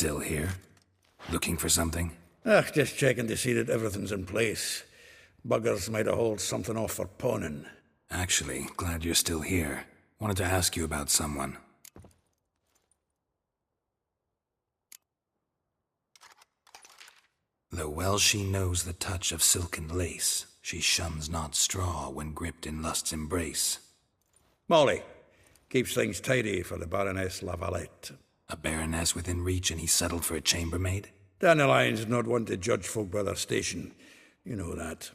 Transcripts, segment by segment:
Still here? Looking for something? Just checking to see that everything's in place. Buggers might have hauled something off for pawning. Actually, glad you're still here. Wanted to ask you about someone. Though well she knows the touch of silken lace, she shuns not straw when gripped in lust's embrace. Molly keeps things tidy for the Baroness Lavalette. A baroness within reach and he settled for a chambermaid? Dandelion's not one to judge folk by their station. You know that.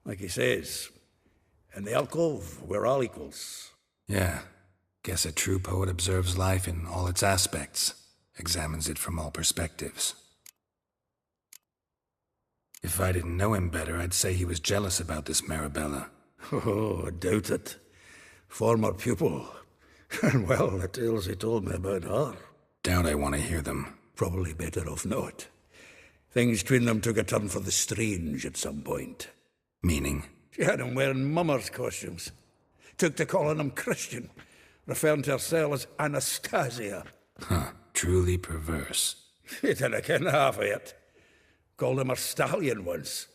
Like he says, in the alcove, we're all equals. Yeah. Guess a true poet observes life in all its aspects, examines it from all perspectives. If I didn't know him better, I'd say he was jealous about this Marabella. Oh, I doubt it. Former pupil. And well, the tales he told me about her. Doubt I want to hear them. Probably better off not. Things between them took a turn for the strange at some point. Meaning? She had him wearing mummers' costumes. Took to calling him Christian, referring to herself as Anastasia. Huh, truly perverse. He didn't ken half of it. Called him her stallion once.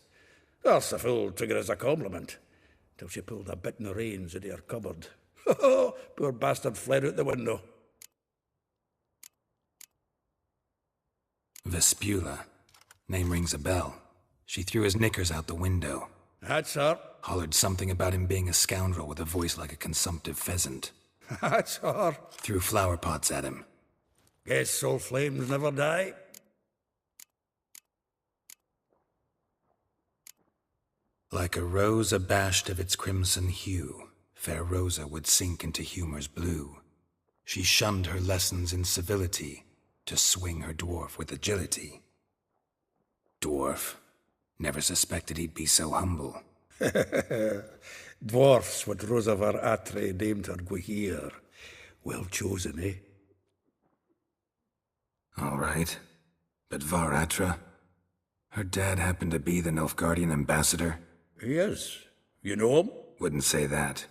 That's the fool took it as a compliment, till she pulled a bit in the reins into her cupboard. Poor bastard fled out the window. Vespula. Name rings a bell. She threw his knickers out the window. That's her. Hollered something about him being a scoundrel with a voice like a consumptive pheasant. That's her. Threw flower pots at him. Guess soul flames never die. Like a rose abashed of its crimson hue, fair Rosa would sink into humor's blue. She shunned her lessons in civility, to swing her dwarf with agility. Dwarf. Never suspected he'd be so humble. Dwarfs what Rosa var Atre named her Guihir. Well chosen, eh? All right. But Var Atra? Her dad happened to be the Nilfgaardian ambassador? He is. You know him? Wouldn't say that.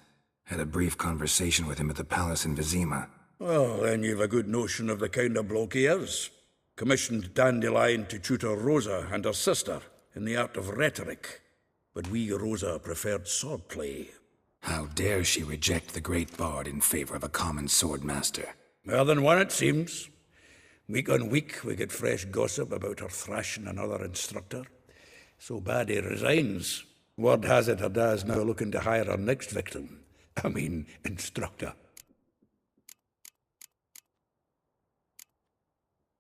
Had a brief conversation with him at the palace in Vizima. Well, then you've a good notion of the kind of bloke he is. Commissioned Dandelion to tutor Rosa and her sister in the art of rhetoric. But we Rosa preferred swordplay. How dare she reject the great bard in favor of a common swordmaster? More than one, it seems. Week on week, we get fresh gossip about her thrashing another instructor. So bad he resigns. Word has it her dad's now looking to hire her next victim. I mean, instructor.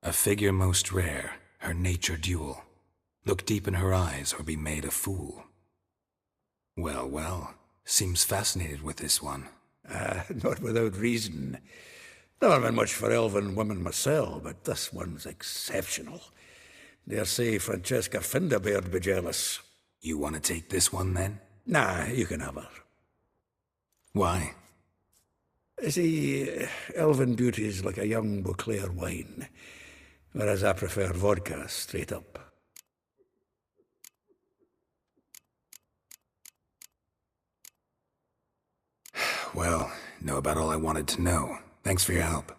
A figure most rare, her nature dual. Look deep in her eyes or be made a fool. Well, well, seems fascinated with this one. Not without reason. Never been much for elven women myself, but this one's exceptional. Dare say Francesca Finderbeard be jealous. You want to take this one, then? Nah, you can have her. Why? See, elven beauty's like a young Beauclair wine, whereas I prefer vodka straight up. Well, know about all I wanted to know. Thanks for your help.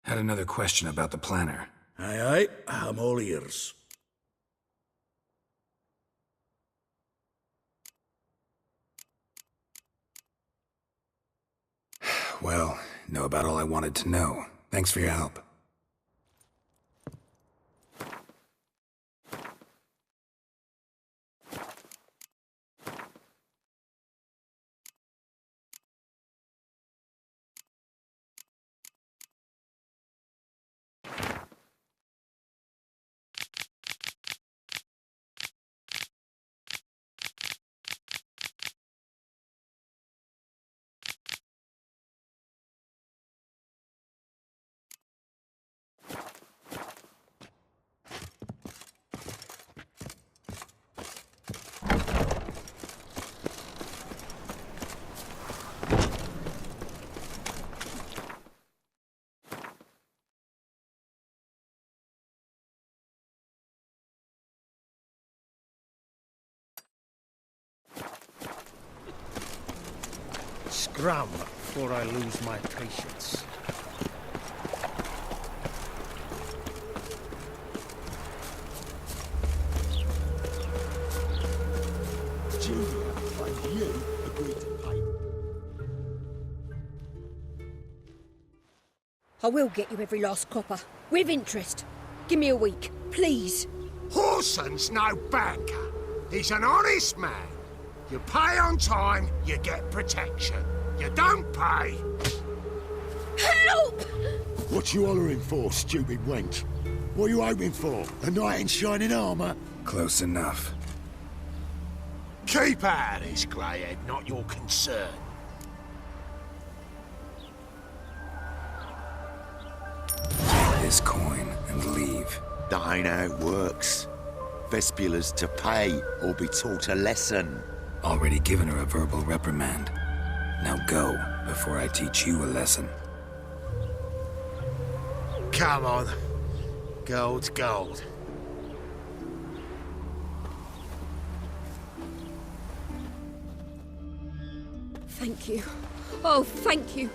Had another question about the planner. Aye, aye, I'm all ears. Well, know about all I wanted to know. Thanks for your help. Scram before I lose my patience. Julia and you agreed to pay. I will get you every last copper, with interest. Give me a week, please. Horson's no banker. He's an honest man. You pay on time, you get protection. You don't pay. Help! What you hollering for, stupid wench? What are you hoping for? A knight in shining armour? Close enough. Keep out of this, Greyhead, not your concern. Take this coin and leave. That ain't how it works. Vespula's to pay or be taught a lesson. Already given her a verbal reprimand. Now go, before I teach you a lesson. Come on. Gold's gold. Thank you. Oh, thank you.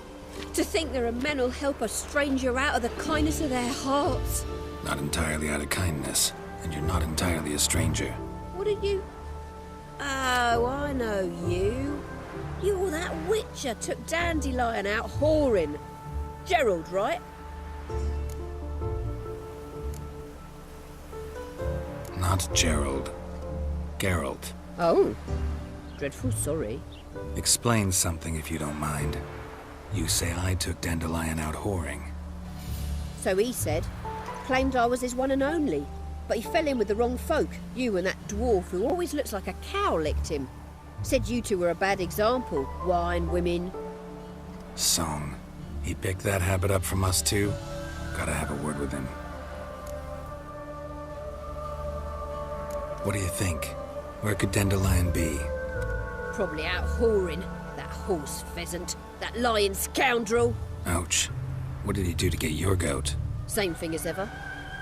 To think there are men who'll help a stranger out of the kindness of their hearts. Not entirely out of kindness, and you're not entirely a stranger. What are you? Oh, I know you. You're that witcher took Dandelion out whoring. Gerald, right? Not Gerald. Geralt. Oh. Dreadful sorry. Explain something if you don't mind. You say I took Dandelion out whoring. So he said. Claimed I was his one and only. But he fell in with the wrong folk. You and that dwarf who always looks like a cow licked him. Said you two were a bad example. Wine, women. Song. He picked that habit up from us too? Gotta have a word with him. What do you think? Where could Dandelion be? Probably out whoring. That horse pheasant. That lying scoundrel. Ouch. What did he do to get your goat? Same thing as ever.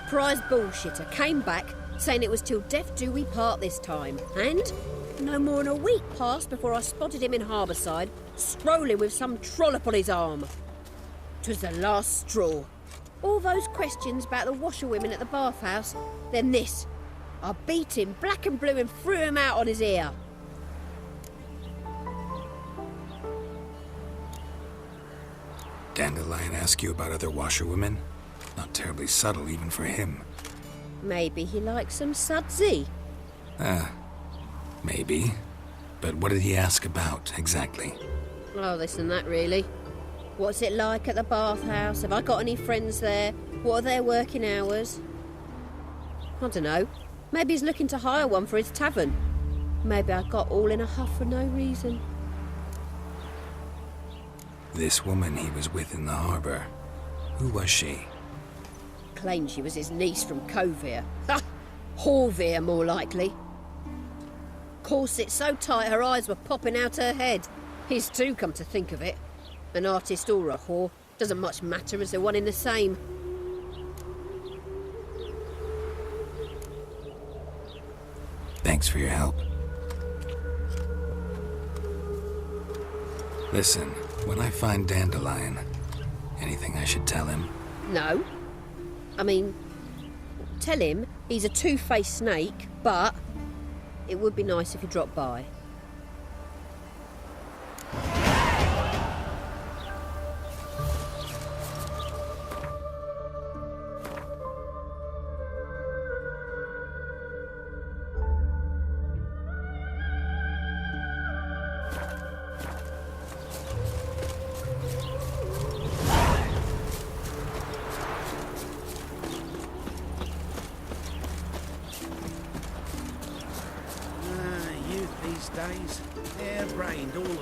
Prize bullshitter came back saying it was till death do we part this time. And no more than a week passed before I spotted him in Harbourside, strolling with some trollop on his arm. 'Twas the last straw. All those questions about the washerwomen at the bathhouse, then this. I beat him black and blue and threw him out on his ear. Dandelion ask you about other washerwomen? Not terribly subtle even for him. Maybe he likes some sudsy. Maybe. But what did he ask about, exactly? Oh, this and that, really. What's it like at the bathhouse? Have I got any friends there? What are their working hours? I don't know. Maybe he's looking to hire one for his tavern. Maybe I got all in a huff for no reason. This woman he was with in the harbour. Who was she? Claimed she was his niece from Kovir. Ha! Horvir, more likely. Corset so tight her eyes were popping out her head. His too, come to think of it. An artist or a whore. Doesn't much matter as they're one in the same. Thanks for your help. Listen, when I find Dandelion, anything I should tell him? No. I mean, tell him he's a two-faced snake, but it would be nice if he dropped by. days. Hair-brained, all of them.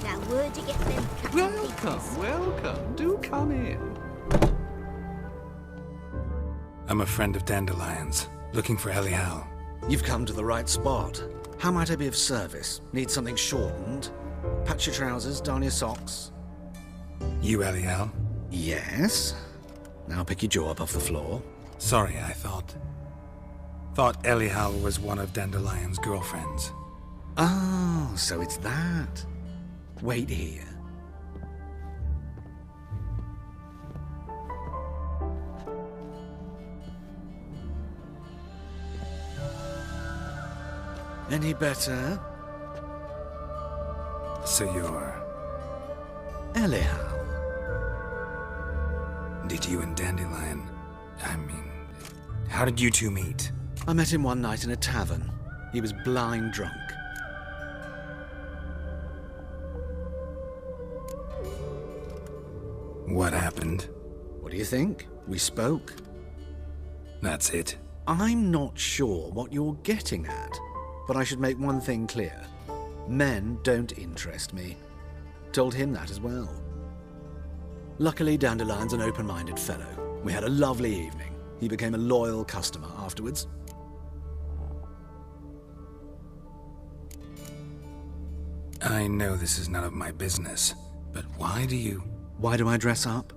Now, where'd you get them Welcome, welcome. Do come in. I'm a friend of Dandelion's, looking for Elial. You've come to the right spot. How might I be of service? Need something shortened? Patch your trousers, darn your socks. You Elial? Yes. Now pick your jaw up off the floor. Sorry, I thought Elial was one of Dandelion's girlfriends. Oh, so it's that. Wait here. Any better? So you're... Elial. Did you and Dandelion... how did you two meet? I met him one night in a tavern. He was blind drunk. What happened? What do you think? We spoke. That's it. I'm not sure what you're getting at, but I should make one thing clear. Men don't interest me. Told him that as well. Luckily, Dandelion's an open-minded fellow. We had a lovely evening. He became a loyal customer afterwards. I know this is none of my business, but why do I dress up?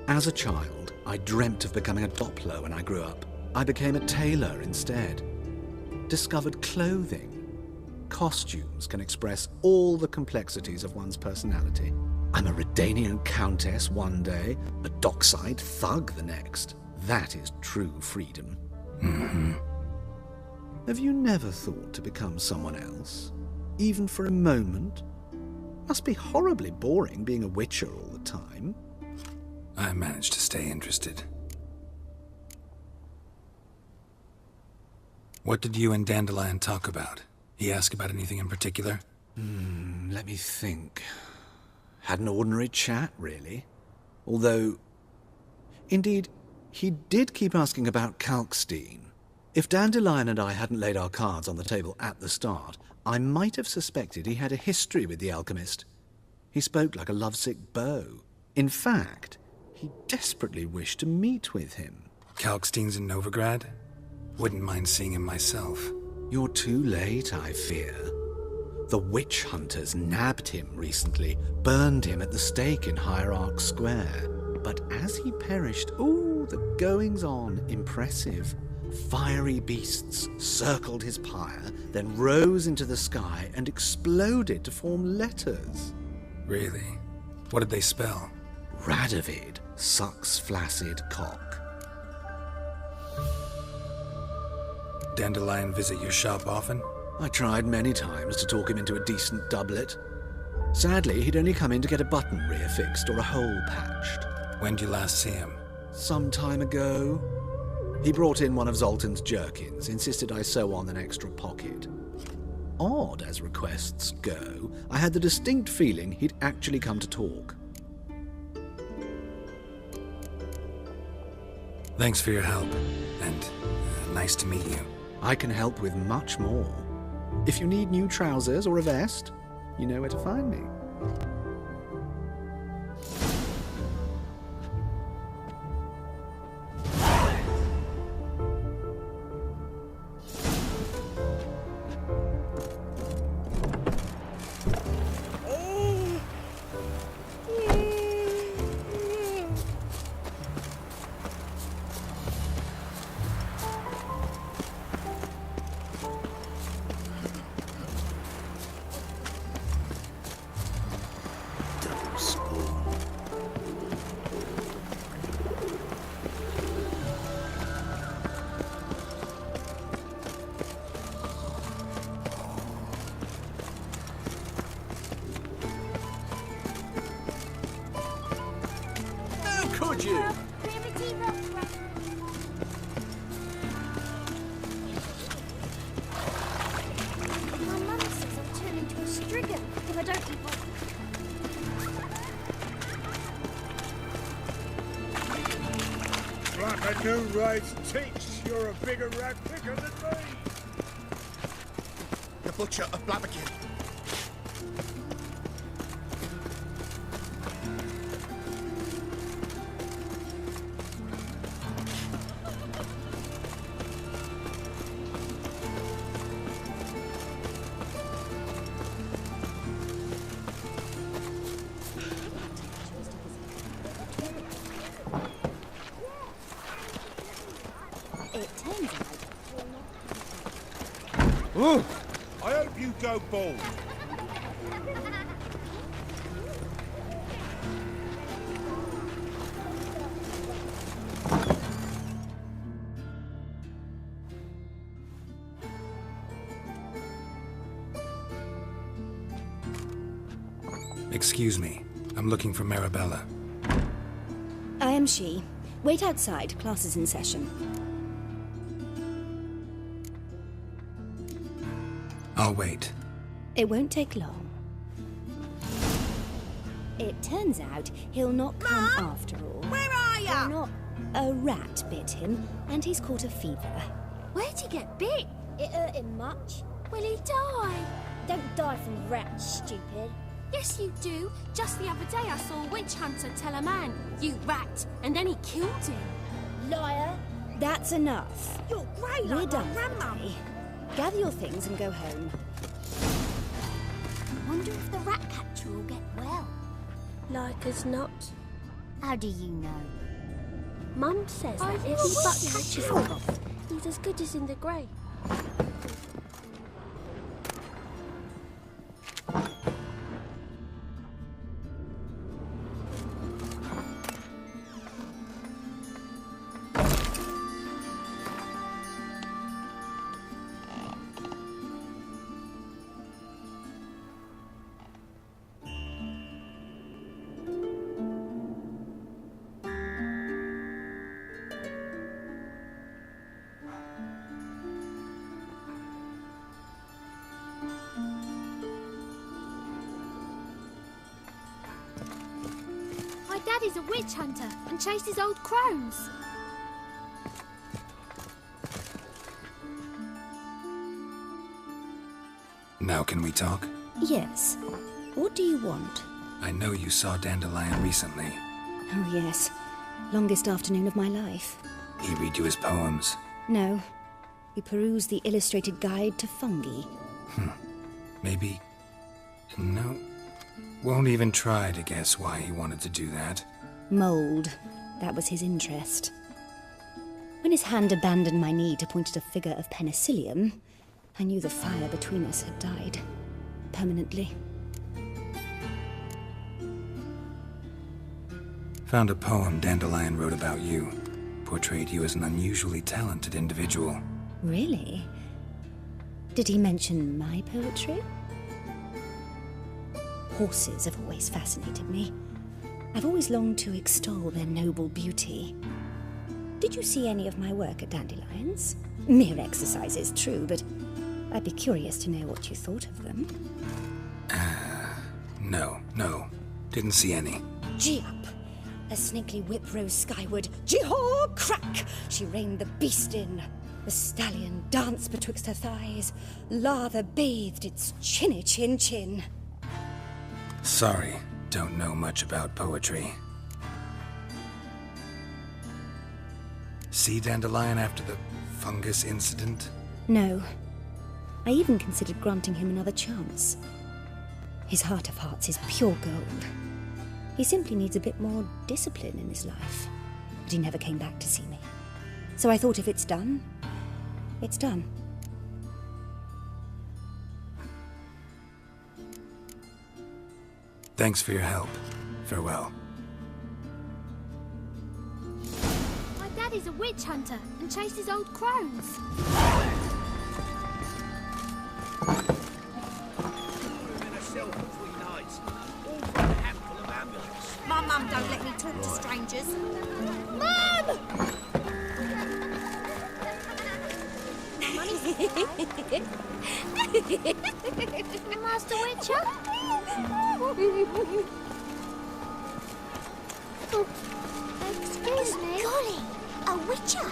As a child, I dreamt of becoming a Doppler when I grew up. I became a tailor instead. Discovered clothing. Costumes can express all the complexities of one's personality. I'm a Redanian countess one day, a dockside thug the next. That is true freedom. Mm-hmm. Have you never thought to become someone else? Even for a moment? Must be horribly boring being a witcher all the time. I managed to stay interested. What did you and Dandelion talk about? He asked about anything in particular? Let me think. Had an ordinary chat, really. Although, indeed, he did keep asking about Kalkstein. If Dandelion and I hadn't laid our cards on the table at the start, I might have suspected he had a history with the alchemist. He spoke like a lovesick beau. In fact, he desperately wished to meet with him. Kalkstein's in Novigrad? Wouldn't mind seeing him myself. You're too late, I fear. The witch hunters nabbed him recently, burned him at the stake in Hierarch Square. But as he perished, the goings-on impressive. Fiery beasts circled his pyre, then rose into the sky and exploded to form letters. Really? What did they spell? Radovid sucks flaccid cock. Dandelion visit your shop often? I tried many times to talk him into a decent doublet. Sadly, he'd only come in to get a button reaffixed or a hole patched. When'd you last see him? Some time ago. He brought in one of Zoltan's jerkins, insisted I sew on an extra pocket. Odd as requests go, I had the distinct feeling he'd actually come to talk. Thanks for your help, and nice to meet you. I can help with much more. If you need new trousers or a vest, you know where to find me. Could you? My mum says I'll turn into a strigan if I don't eat my... That new raid's teach you're a bigger rat picker than me. The butcher of Blaviken. Ooh, I hope you go bald. Excuse me. I'm looking for Marabella. I am she. Wait outside. Class is in session. I'll wait. It won't take long. It turns out he'll not come after all. Where are ya? Not a rat bit him, and he's caught a fever. Where'd he get bit? It hurt him much. Will he die? Don't die from rats, stupid. Yes, you do. Just the other day I saw a witch hunter tell a man, "You rat," and then he killed him. Liar. That's enough. You're grey We're like done my for grandma. the day. Gather your things and go home. Wonder if the rat catcher will get well. Like as not. How do you know? Mum says that if he but catches the moth, he's as good as in the grave. My daddy's a witch hunter and chases old crones. Now can we talk? Yes. What do you want? I know you saw Dandelion recently. Oh, yes. Longest afternoon of my life. He read you his poems. No. He perused the illustrated guide to fungi. Maybe... No. Won't even try to guess why he wanted to do that. Mold. That was his interest. When his hand abandoned my knee to point at a figure of penicillium, I knew the fire between us had died. Permanently. Found a poem Dandelion wrote about you. Portrayed you as an unusually talented individual. Really? Did he mention my poetry? Horses have always fascinated me. I've always longed to extol their noble beauty. Did you see any of my work at Dandelion's? Mere exercises, true, but I'd be curious to know what you thought of them. No. Didn't see any. Gee up! A snakely whip rose skyward. Gee-haw! Crack! She reined the beast in. The stallion danced betwixt her thighs. Lather bathed its chinny chin. Sorry, don't know much about poetry. See Dandelion after the fungus incident? No. I even considered granting him another chance. His heart of hearts is pure gold. He simply needs a bit more discipline in his life. But he never came back to see me. So I thought if it's done, it's done. Thanks for your help. Farewell. My daddy's a witch hunter and chases old crones. My mum don't let me talk to strangers. Mum! Master Witcher? Excuse me. Golly, A witcher!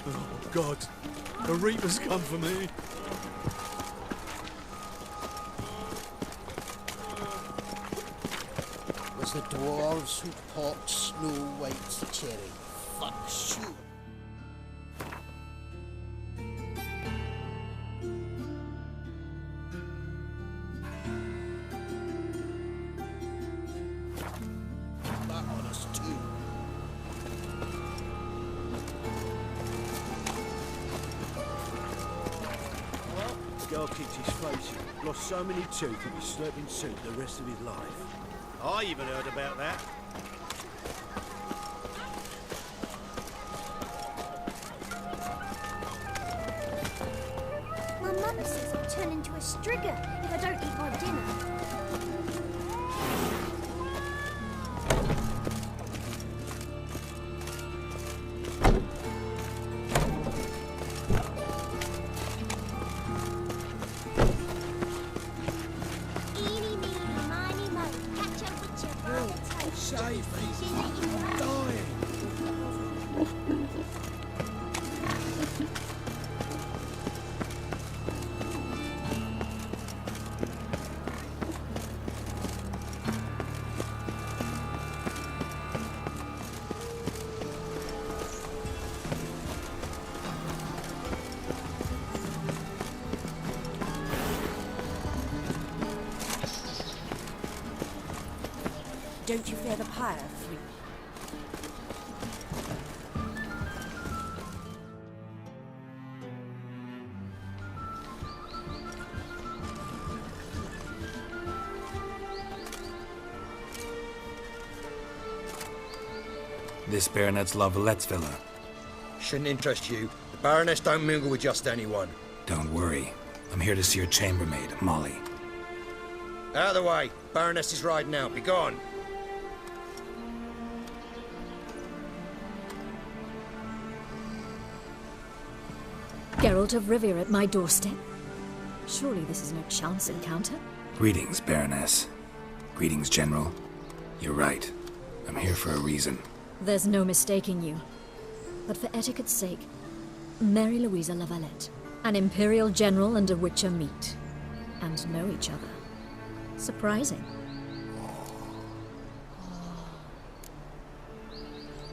Oh, God. The Reaper's come for me. Was the dwarves who popped Snow White's cherry. Fuck you. That on us too. Girl kicked his face in. Lost so many teeth he'd be slurping soup the rest of his life. I even heard about that. My mother says I'll turn into a strigger if I don't eat my dinner. Eeny, meeny, miny, mo. Catch a witcher by the toe. Save me. She's eating I'm dying. Don't you fear the pyre, Free? This Baronet's La Vallette's villa. Shouldn't interest you. The Baroness don't mingle with just anyone. Don't worry. I'm here to see your chambermaid, Molly. Out of the way. Baroness is riding out. Be gone. Geralt of Rivia at my doorstep? Surely this is no chance encounter? Greetings, Baroness. Greetings, General. You're right. I'm here for a reason. There's no mistaking you. But for etiquette's sake, Mary Louisa La Valette, an Imperial General and a Witcher meet, and know each other. Surprising.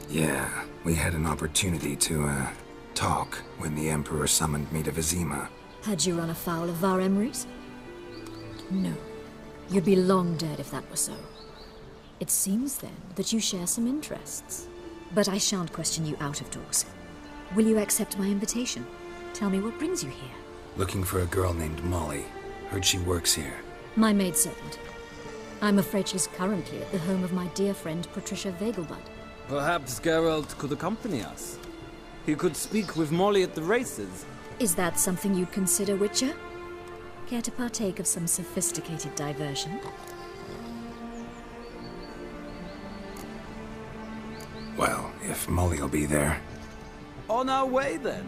Yeah, we had an opportunity to, talk when the Emperor summoned me to Vizima. Had you run afoul of Var Emrys? No. You'd be long dead if that were so. It seems, then, that you share some interests. But I shan't question you out of doors. Will you accept my invitation? Tell me what brings you here. Looking for a girl named Molly. Heard she works here. My maidservant. I'm afraid she's currently at the home of my dear friend Patricia Vegelbud. Perhaps Geralt could accompany us. He could speak with Molly at the races. Is that something you'd consider, Witcher? Care to partake of some sophisticated diversion? Well, if Molly'll be there. On our way, then.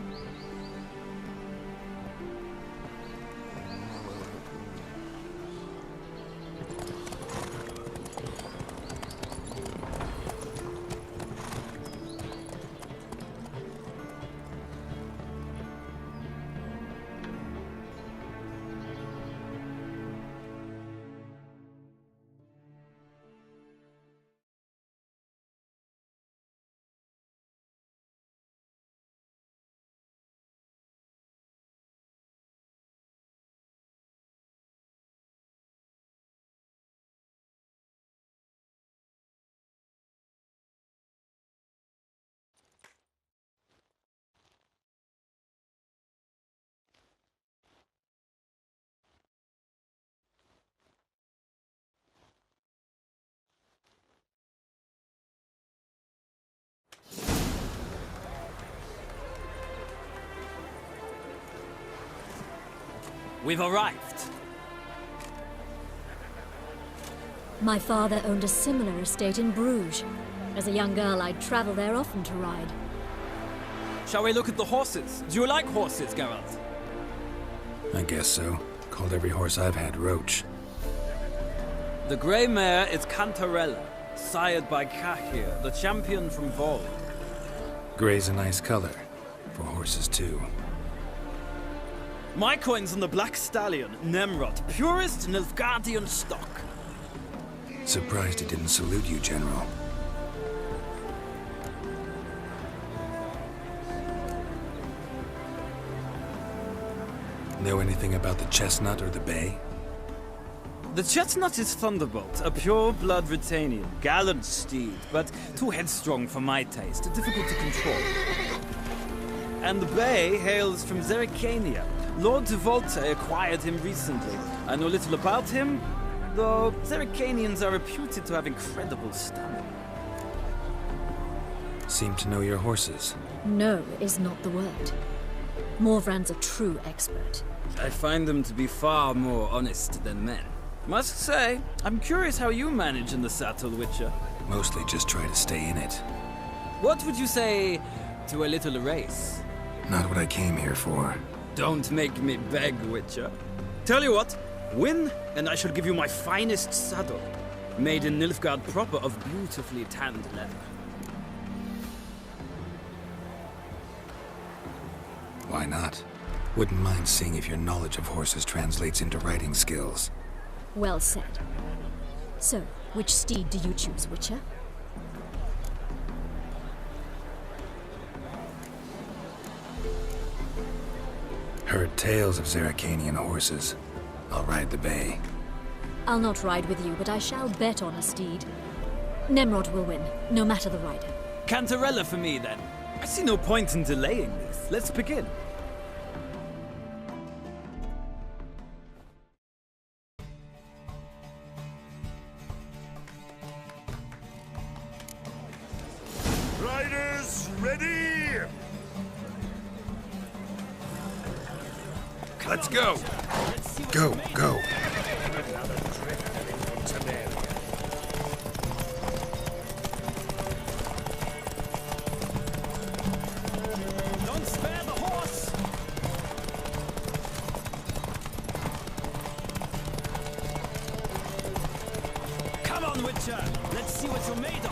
We've arrived. My father owned a similar estate in Bruges. As a young girl, I'd travel there often to ride. Shall we look at the horses? Do you like horses, Geralt? I guess so. Called every horse I've had Roach. The grey mare is Cantarella, sired by Kahir, the champion from Vol. Grey's a nice color. For horses, too. My coin's on the Black Stallion, Nemrod, purest Nilfgaardian stock. Surprised he didn't salute you, General. Know anything about the chestnut or the bay? The chestnut is Thunderbolt, a pure-blood Britannian, gallant steed, but too headstrong for my taste, difficult to control. And the bay hails from Zerrikania. Lord de Volte acquired him recently. I know little about him, though Zerrikanians are reputed to have incredible stamina. Seem to know your horses. No is not the word. Morvran's a true expert. I find them to be far more honest than men. Must say, I'm curious how you manage in the saddle, Witcher. Mostly just try to stay in it. What would you say to a little race? Not what I came here for. Don't make me beg, Witcher. Tell you what, win, and I shall give you my finest saddle. Made in Nilfgaard proper of beautifully tanned leather. Why not? Wouldn't mind seeing if your knowledge of horses translates into riding skills. Well said. So, which steed do you choose, Witcher? Heard tales of Zerrikanian horses. I'll ride the bay. I'll not ride with you, but I shall bet on a steed. Nemrod will win, no matter the rider. Cantarella for me, then. I see no point in delaying this. Let's begin. Riders, ready? Let's go! Go, go! Don't spare the horse! Come on, Witcher! Let's see what you're made of!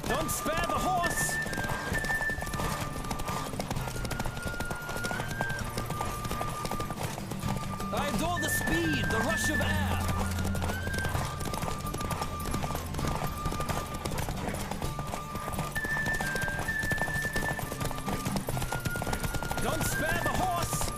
Don't spare the horse! I adore the speed, the rush of air. Don't spare the horse!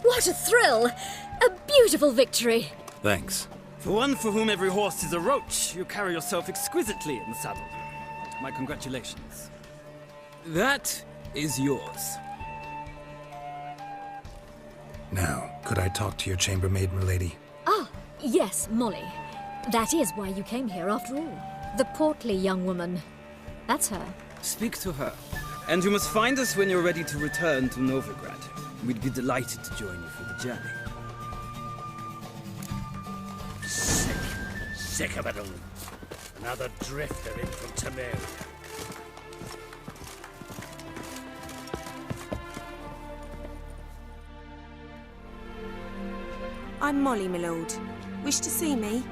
What a thrill! A beautiful victory! Thanks. For one for whom every horse is a roach, you carry yourself exquisitely in the saddle. My congratulations. That is yours. Now, could I talk to your chambermaid, milady? Ah, yes, Molly. That is why you came here after all. The portly young woman. That's her. Speak to her. And you must find us when you're ready to return to Novigrad. We'd be delighted to join you for the journey. Sick of it all. Another drifter in from Temeria. I'm Molly, my lord. Wish to see me?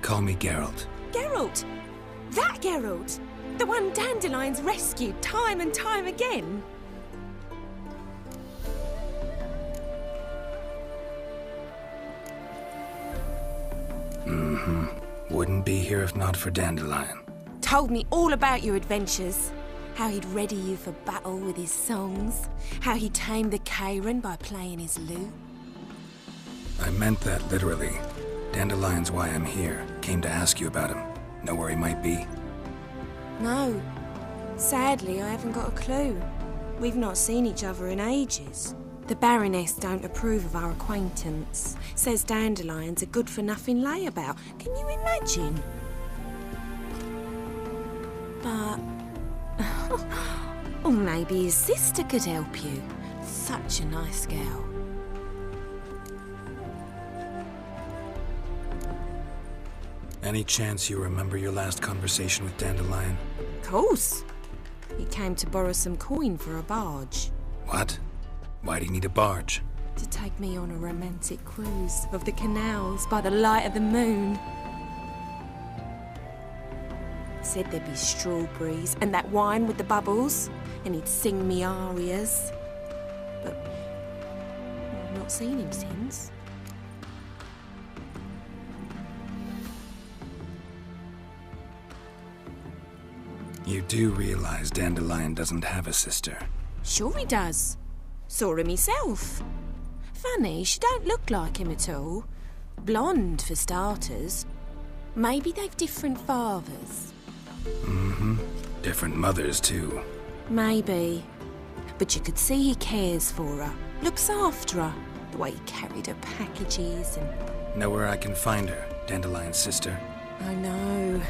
Call me Geralt. Geralt! That Geralt! The one Dandelion's rescued time and time again! Wouldn't be here if not for Dandelion. Told me all about your adventures. How he'd ready you for battle with his songs. How he tamed the Kairan by playing his lute. I meant that literally. Dandelion's why I'm here. Came to ask you about him. Know where he might be? No. Sadly, I haven't got a clue. We've not seen each other in ages. The Baroness don't approve of our acquaintance. Says Dandelion's a good-for-nothing layabout. Can you imagine? But... or maybe his sister could help you. Such a nice girl. Any chance you remember your last conversation with Dandelion? Of course. He came to borrow some coin for a barge. What? Why do you need a barge? To take me on a romantic cruise of the canals by the light of the moon. Said there'd be strawberries and that wine with the bubbles, and he'd sing me arias. But I've not seen him since. You do realize Dandelion doesn't have a sister? Sure he does. Saw him himself. Funny, she don't look like him at all. Blonde, for starters. Maybe they've different fathers. Mm-hmm. Different mothers, too. Maybe. But you could see he cares for her. Looks after her. The way he carried her packages and... Know where I can find her, Dandelion's sister? I know.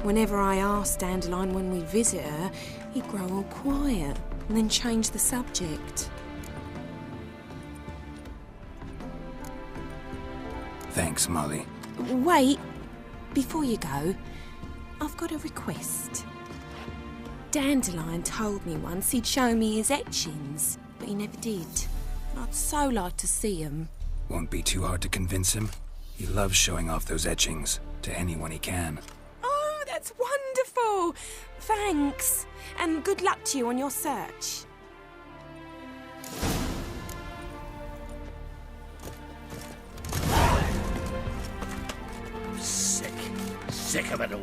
Whenever I asked Dandelion when we visit her, he'd grow all quiet and then change the subject. Thanks, Molly. Wait. Before you go, I've got a request. Dandelion told me once he'd show me his etchings, but he never did. I'd so like to see them. Won't be too hard to convince him. He loves showing off those etchings to anyone he can. Oh, that's wonderful! Thanks, and good luck to you on your search. Sick of it all.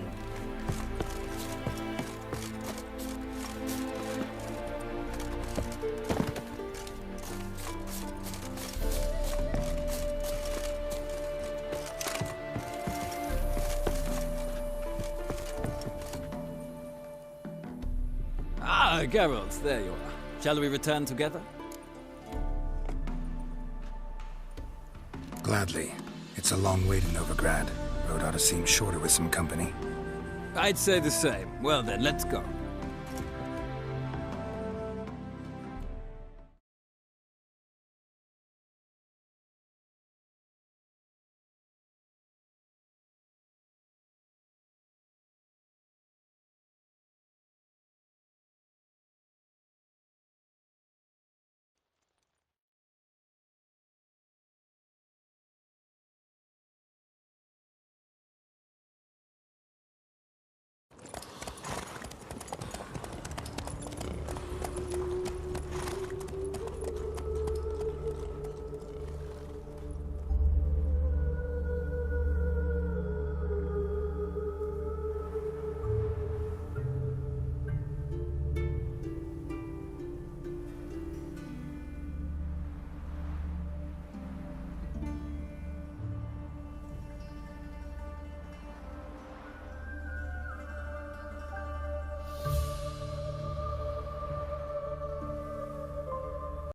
Ah, Geralt, there you are. Shall we return together? Gladly. It's a long way to Novigrad. Road ought to seem shorter with some company. I'd say the same. Well then, let's go.